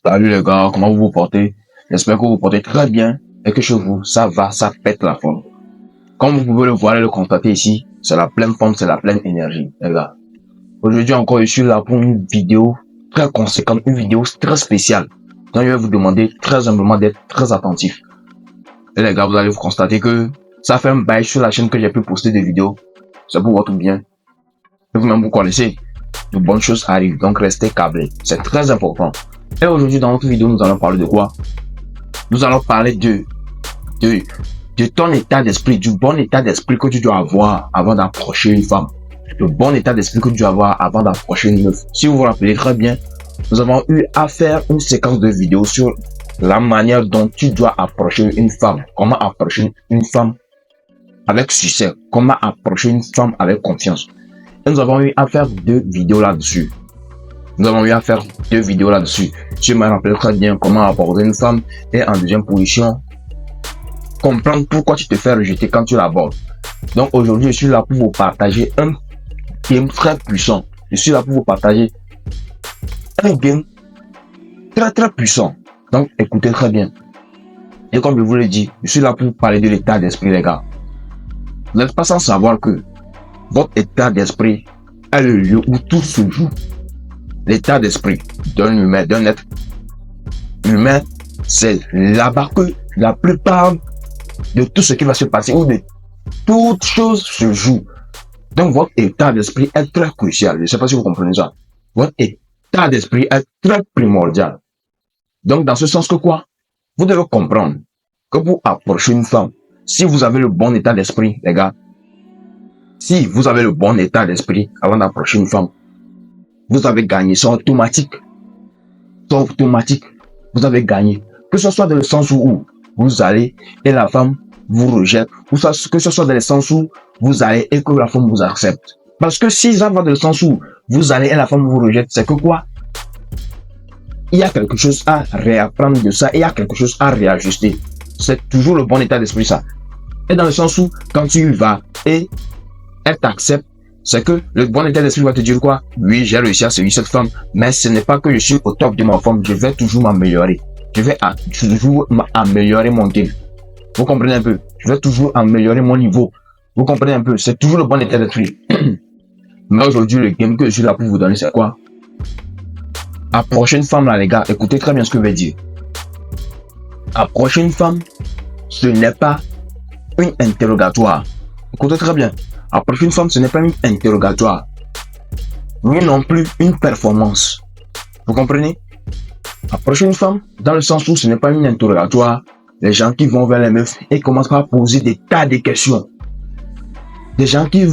Salut les gars, comment vous vous portez? J'espère que vous vous portez très bien et que chez vous, ça va, ça pète la forme. Comme vous pouvez le voir et le constater ici, c'est la pleine forme, c'est la pleine énergie, les gars. Aujourd'hui encore, je suis là pour une vidéo très conséquente, une vidéo très spéciale. Donc, je vais vous demander très humblement d'être très attentif. Et les gars, vous allez vous constater que ça fait un bail sur la chaîne que j'ai pu poster des vidéos. C'est pour votre bien. Et vous-même, vous connaissez, de bonnes choses arrivent, donc restez câblés. C'est très important. Et aujourd'hui, dans notre vidéo, nous allons parler de quoi? Nous allons parler de ton état d'esprit, du bon état d'esprit que tu dois avoir avant d'approcher une femme. Le bon état d'esprit que tu dois avoir avant d'approcher une meuf. Si vous vous rappelez très bien, nous avons eu à faire une séquence de vidéos sur la manière dont tu dois approcher une femme. Comment approcher une femme avec succès. Comment approcher une femme avec confiance. Et nous avons eu à faire 2 vidéos là-dessus. Je me rappelle très bien comment aborder une femme et en deuxième position, comprendre pourquoi tu te fais rejeter quand tu l'abordes. Donc aujourd'hui, je suis là pour vous partager un game très puissant. Je suis là pour vous partager un game très puissant. Donc écoutez très bien. Et comme je vous l'ai dit, je suis là pour vous parler de l'état d'esprit, les gars. Vous n'êtes pas sans savoir que votre état d'esprit est le lieu où tout se joue. L'état d'esprit d'un humain, d'un être humain, c'est là-bas que la plupart de tout ce qui va se passer ou de toute chose se joue. Donc votre état d'esprit est très crucial. Je ne sais pas si vous comprenez ça. Votre état d'esprit est très primordial. Donc dans ce sens que quoi? Vous devez comprendre que pour approcher une femme, si vous avez le bon état d'esprit, les gars, si vous avez le bon état d'esprit avant d'approcher une femme, vous avez gagné, c'est automatique. C'est automatique. Vous avez gagné. Que ce soit dans le sens où vous allez et la femme vous rejette, ou que ce soit dans le sens où vous allez et que la femme vous accepte. Parce que si ça va dans le sens où vous allez et la femme vous rejette, c'est que quoi? Il y a quelque chose à réapprendre de ça et il y a quelque chose à réajuster. C'est toujours le bon état d'esprit, ça. Et dans le sens où, quand tu y vas et elle t'accepte, c'est que le bon état d'esprit va te dire quoi? Oui, j'ai réussi à séduire cette femme, mais ce n'est pas que je suis au top de ma forme, je vais toujours m'améliorer. Je vais toujours améliorer mon game. Vous comprenez un peu? Je vais toujours améliorer mon niveau. Vous comprenez un peu? C'est toujours le bon état d'esprit. Mais aujourd'hui, le game que je suis là pour vous donner, c'est quoi? Approcher une femme là, les gars, écoutez très bien ce que je vais dire. Approcher une femme, ce n'est pas une interrogatoire. Écoutez très bien. Approcher une femme, ce n'est pas une interrogatoire. Ni non plus une performance. Vous comprenez? Approcher une femme, dans le sens où ce n'est pas une interrogatoire, les gens qui vont vers les meufs et commencent par poser des tas de questions. Des gens qui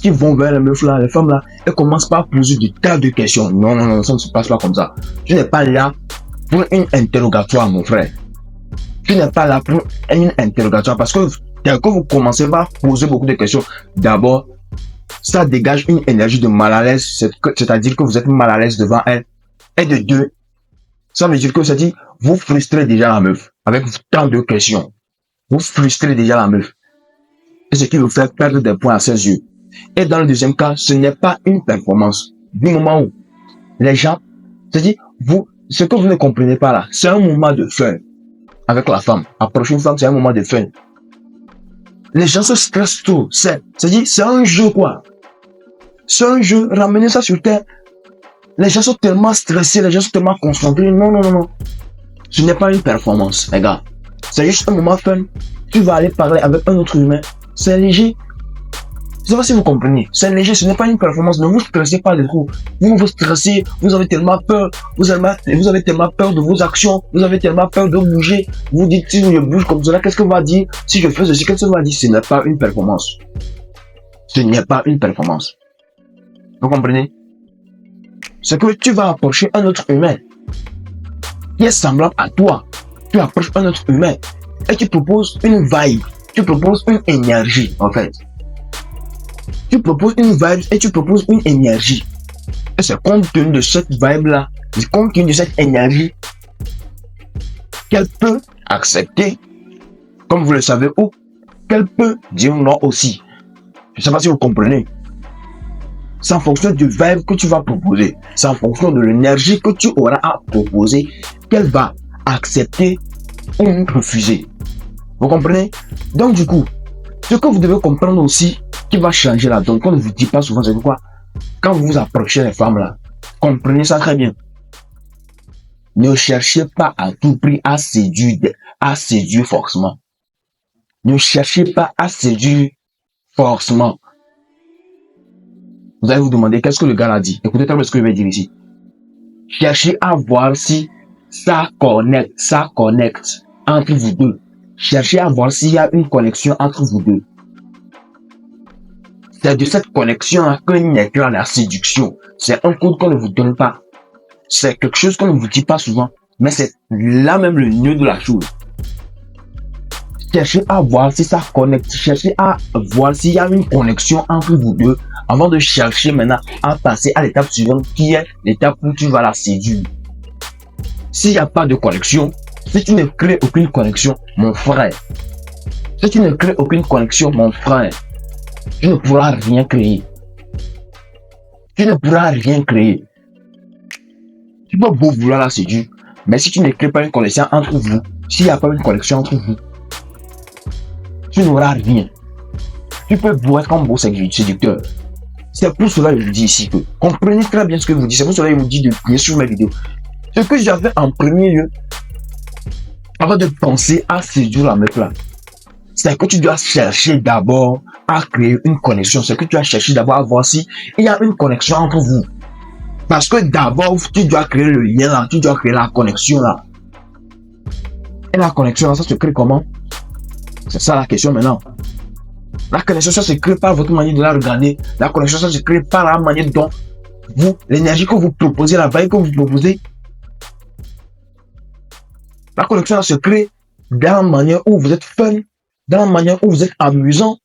vont vers les meufs là, les femmes là, et commencent par poser des tas de questions. Non, ça ne se passe pas comme ça. Je n'ai pas là pour une interrogatoire, mon frère. Je n'ai pas là pour une interrogatoire parce que dès que vous commencez par poser beaucoup de questions, d'abord, ça dégage une énergie de mal à l'aise, c'est-à-dire que vous êtes mal à l'aise devant elle. Et de 2, ça veut dire que ça dit, vous frustrez déjà la meuf avec tant de questions. Vous frustrez déjà la meuf. Et ce qui vous fait perdre des points à ses yeux. Et dans le deuxième cas, ce n'est pas une performance. Du moment où les gens, c'est-à-dire, ce que vous ne comprenez pas là, c'est un moment de fun avec la femme. Approcher une femme, c'est un moment de fun. Les gens se stressent trop. C'est-à-dire, c'est un jeu quoi. C'est un jeu, ramenez ça sur terre. Les gens sont tellement stressés, les gens sont tellement concentrés. Non. Ce n'est pas une performance, les gars. C'est juste un moment fun. Tu vas aller parler avec un autre humain. C'est léger. Je ne sais pas si vous comprenez. C'est léger, ce n'est pas une performance. Ne vous stressez pas de trop. Vous vous stressez, vous avez tellement peur. Vous avez tellement peur de vos actions. Vous avez tellement peur de bouger. Vous dites, si je bouge comme cela, qu'est-ce qu'on va dire? Si je fais ceci, qu'est-ce qu'on va dire? Ce n'est pas une performance. Ce n'est pas une performance. Vous comprenez? C'est que tu vas approcher un autre humain qui est semblable à toi. Tu approches un autre humain et tu proposes une vibe. Tu proposes une énergie, en fait. Tu proposes une vibe et tu proposes une énergie. Et c'est compte tenu de cette vibe-là, compte tenu de cette énergie, qu'elle peut accepter, comme vous le savez, ou qu'elle peut dire non aussi. Je ne sais pas si vous comprenez. C'est en fonction du verbe que tu vas proposer. C'est en fonction de l'énergie que tu auras à proposer qu'elle va accepter ou refuser. Vous comprenez? Donc du coup, ce que vous devez comprendre aussi qui va changer la donne, qu'on ne vous dit pas souvent, c'est quoi? Quand vous vous approchez les femmes là, comprenez ça très bien. Ne cherchez pas à tout prix à séduire forcément. Ne cherchez pas à séduire forcément. Vous allez vous demander qu'est-ce que le gars a dit. Écoutez très bien ce que je vais dire ici. Cherchez à voir si ça connecte entre vous deux. Cherchez à voir s'il y a une connexion entre vous deux. C'est de cette connexion-là que naît la séduction. C'est un code qu'on ne vous donne pas. C'est quelque chose qu'on ne vous dit pas souvent. Mais c'est là même le nœud de la chose. Cherchez à voir si ça connecte. Cherchez à voir s'il y a une connexion entre vous deux avant de chercher maintenant à passer à l'étape suivante qui est l'étape où tu vas la séduire. S'il n'y a pas de connexion, si tu ne crées aucune connexion, mon frère, si tu ne crées aucune connexion, mon frère, tu ne pourras rien créer. Tu ne pourras rien créer. Tu peux beau vouloir la séduire, mais si tu ne crées pas une connexion entre vous, s'il n'y a pas une connexion entre vous, tu n'auras rien. Tu peux beau être comme beau séducteur. C'est pour cela que je vous dis ici que comprenez très bien ce que je vous dis. C'est pour cela que je vous dis de bien sur mes vidéos. Ce que j'avais en premier lieu, avant de penser à séduire la meuf là, c'est que tu dois chercher d'abord à créer une connexion. C'est que tu dois chercher d'abord à voir si il y a une connexion entre vous. Parce que d'abord, tu dois créer le lien là, tu dois créer la connexion là. Et la connexion là, ça se crée comment? C'est ça la question maintenant. La connexion, ça se crée par votre manière de la regarder. La connexion, ça se crée par la manière dont vous, l'énergie que vous proposez, la veille que vous proposez. La connexion, ça se crée dans la manière où vous êtes fun, dans la manière où vous êtes amusant.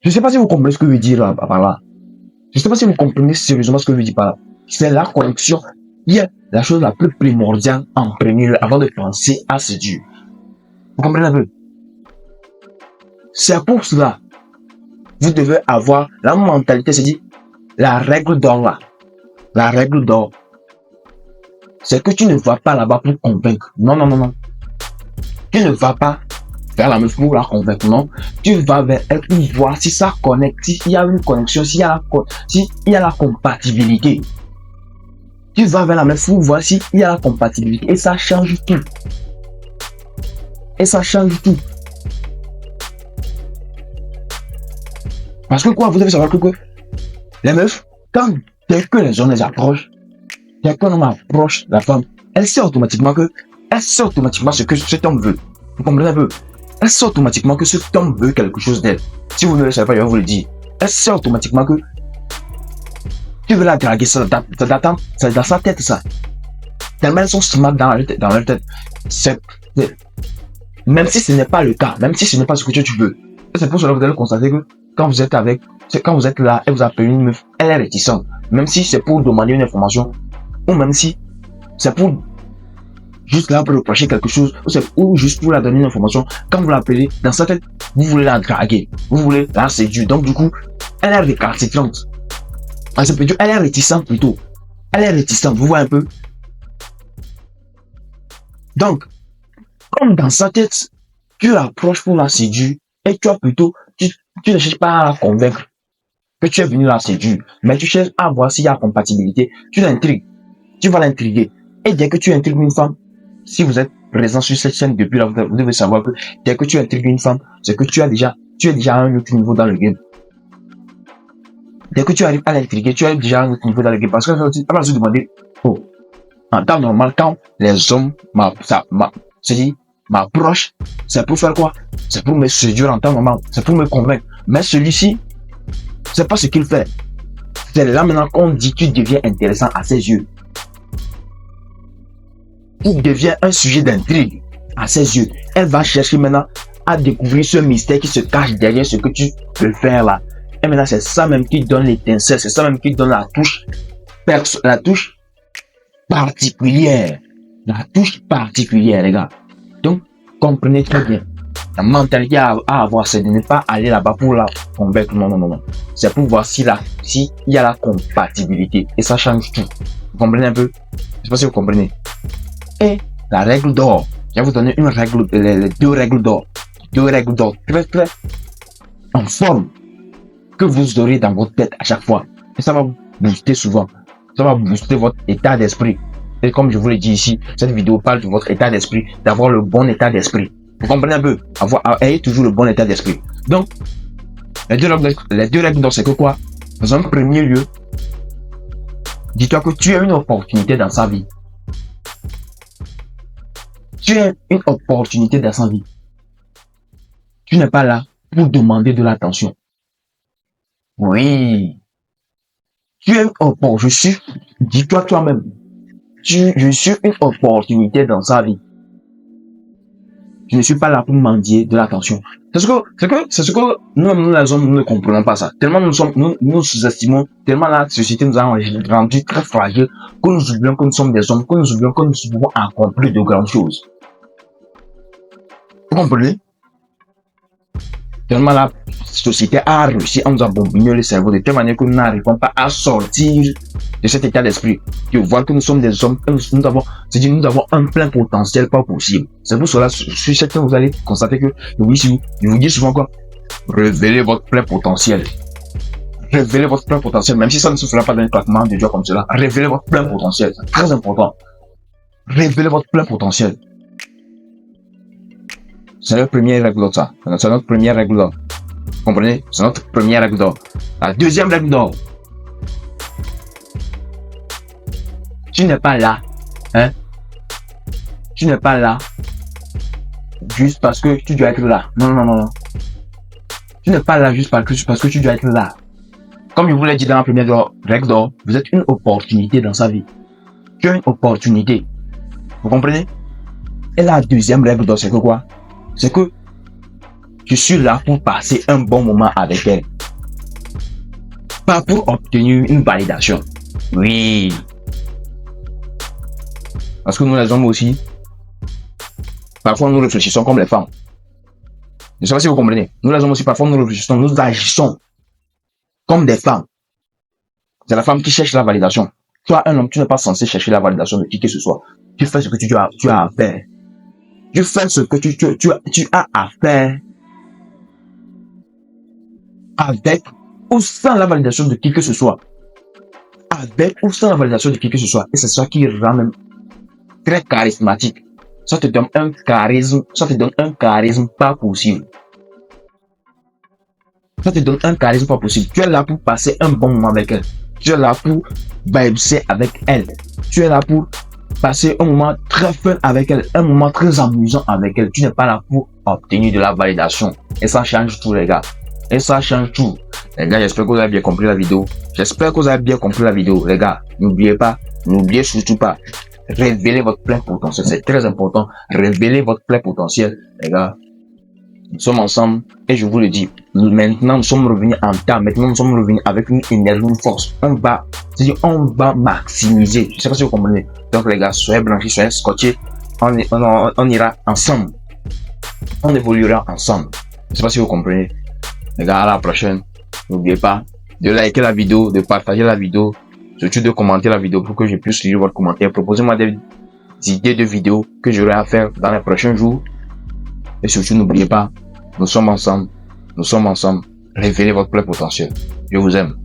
Je ne sais pas si vous comprenez ce que je veux dire là, par là. Je ne sais pas si vous comprenez sérieusement ce que je veux dire par là. C'est la connexion qui est la chose la plus primordiale en premier lieu avant de penser à séduire. Vous comprenez un peu? C'est pour cela, vous devez avoir la mentalité, c'est-à-dire la règle d'or là. La règle d'or, c'est que tu ne vas pas là-bas pour convaincre. Non, non, non, non. Tu ne vas pas vers la meuf pour la convaincre, non. Tu vas vers elle pour voir si ça connecte, s'il y a une connexion, s'il y a la compatibilité. Tu vas vers la meuf pour voir s'il y a la compatibilité. Et ça change tout. Et ça change tout. Parce que quoi, vous devez savoir que les meufs, dès que les hommes les approchent, dès qu'un homme approche la femme, elle sait automatiquement ce que cet homme veut. Vous comprenez un peu? Elle sait automatiquement que cet homme veut quelque chose d'elle. Si vous ne le savez pas, je vais vous le dire. Elle sait automatiquement que tu veux la draguer, c'est dans sa tête ça. Tellement elles sont smart dans leur tête. Même si ce n'est pas le cas, même si ce n'est pas ce que tu veux. C'est pour cela que vous allez constater que quand vous êtes là et vous appelez une meuf, elle est réticente. Même si c'est pour demander une information, ou même si c'est pour juste là pour reprocher quelque chose, ou juste pour la donner une information. Quand vous l'appelez, dans sa tête, vous voulez la draguer, vous voulez la séduire. Donc du coup, elle est récalcitrante. Elle est réticente plutôt. Elle est réticente, vous voyez un peu. Donc, comme dans sa tête, tu l'approches pour la séduire, et tu ne cherches pas à la convaincre que tu es venu la séduire, mais tu cherches à voir s'il y a compatibilité. Tu l'intrigues, tu vas l'intriguer. Et dès que tu intrigues une femme, si vous êtes présent sur cette chaîne depuis là, vous devez savoir que dès que tu intrigues une femme, c'est que tu es déjà à un autre niveau dans le game. Dès que tu arrives à l'intriguer, tu es déjà à un autre niveau dans le game. Parce que elle va se demander, en temps normal, quand les hommes m'approchent, c'est pour faire quoi? C'est pour me séduire en temps normal, c'est pour me convaincre. Mais celui-ci, c'est pas ce qu'il fait. C'est là maintenant qu'on dit qu'il devient intéressant à ses yeux. Il devient un sujet d'intrigue à ses yeux. Elle va chercher maintenant à découvrir ce mystère qui se cache derrière ce que tu peux faire là. Et maintenant, c'est ça même qui donne l'étincelle, c'est ça même qui donne la touche particulière. La touche particulière, les gars. Donc, comprenez très bien. La mentalité à avoir, c'est de ne pas aller là-bas pour la convaincre. Non, non, non, non. C'est pour voir s'il y a la compatibilité. Et ça change tout. Vous comprenez un peu? Je sais pas si vous comprenez. Et la règle d'or. Je vais vous donner une règle, les deux règles d'or. Deux règles d'or très, très en forme que vous aurez dans votre tête à chaque fois. Et ça va vous booster souvent. Ça va booster votre état d'esprit. Et comme je vous l'ai dit ici, cette vidéo parle de votre état d'esprit, d'avoir le bon état d'esprit. Vous comprenez un peu? Ayez toujours le bon état d'esprit. Donc, les deux règles d'or, c'est que quoi? Dans un premier lieu, dis-toi que tu as une opportunité dans sa vie. Tu as une opportunité dans sa vie. Tu n'es pas là pour demander de l'attention. Oui. Tu as une opportunité. Dis-toi toi-même. Je suis une opportunité dans sa vie. Je ne suis pas là pour mendier de l'attention. C'est ce que nous les hommes, nous ne comprenons pas ça. Tellement nous sous-estimons, tellement la société nous a rendu très fragiles, que nous oublions que nous sommes des hommes, que nous oublions que nous pouvons accomplir de grandes choses. Vous comprenez? Tellement la société a réussi à nous abombiner le cerveau de telle manière que nous n'arrivons pas à sortir de cet état d'esprit. Tu vois que nous sommes des hommes, nous avons un plein potentiel pas possible. C'est pour cela, sur cette vous allez constater que, je vous dis souvent quoi, révélez votre plein potentiel. Révélez votre plein potentiel, même si ça ne se fera pas d'un claquement de doigts comme cela. Révélez votre plein potentiel, c'est très important. Révélez votre plein potentiel. C'est notre première règle d'or, ça. C'est notre première règle d'or. Vous comprenez? C'est notre première règle d'or. La deuxième règle d'or. Tu n'es pas là, hein? Tu n'es pas là juste parce que tu dois être là. Non, non, non, non. Tu n'es pas là juste parce que tu dois être là. Comme je vous l'ai dit dans la première règle d'or, vous êtes une opportunité dans sa vie. Tu as une opportunité. Vous comprenez? Et la deuxième règle d'or, c'est que quoi? C'est que je suis là pour passer un bon moment avec elle. Pas pour obtenir une validation. Oui. Parce que nous les hommes aussi, parfois nous réfléchissons comme les femmes. Je ne sais pas si vous comprenez. Nous les hommes aussi, parfois nous réfléchissons, nous agissons comme des femmes. C'est la femme qui cherche la validation. Toi, un homme, tu n'es pas censé chercher la validation de qui que ce soit. Tu fais ce que tu as à faire. Tu fais ce que tu as à faire avec ou sans la validation de qui que ce soit. Avec ou sans la validation de qui que ce soit. Et c'est ça qui rend même très charismatique. Ça te donne un charisme pas possible. Ça te donne un charisme pas possible. Tu es là pour passer un bon moment avec elle. Tu es là pour baisser avec elle. Tu es là pour passer un moment très fun avec elle, un moment très amusant avec elle. Tu n'es pas là pour obtenir de la validation. Et ça change tout, les gars. Et ça change tout. Les gars, j'espère que vous avez bien compris la vidéo. Les gars, n'oubliez surtout pas. Révélez votre plein potentiel. C'est très important. Révélez votre plein potentiel, les gars. Nous sommes ensemble et je vous le dis. Maintenant, nous sommes revenus en temps. Maintenant, nous sommes revenus avec une énergie, une force. On va maximiser. Je sais pas si vous comprenez. Donc, les gars, soyez blanchis, soyez scotchés. On ira ensemble. On évoluera ensemble. Je sais pas si vous comprenez. Les gars, à la prochaine. N'oubliez pas de liker la vidéo, de partager la vidéo, surtout de commenter la vidéo pour que je puisse lire votre commentaire. Proposez-moi des idées de vidéos que j'aurai à faire dans les prochains jours. Et surtout, n'oubliez pas, nous sommes ensemble. Révélez votre plein potentiel. Je vous aime.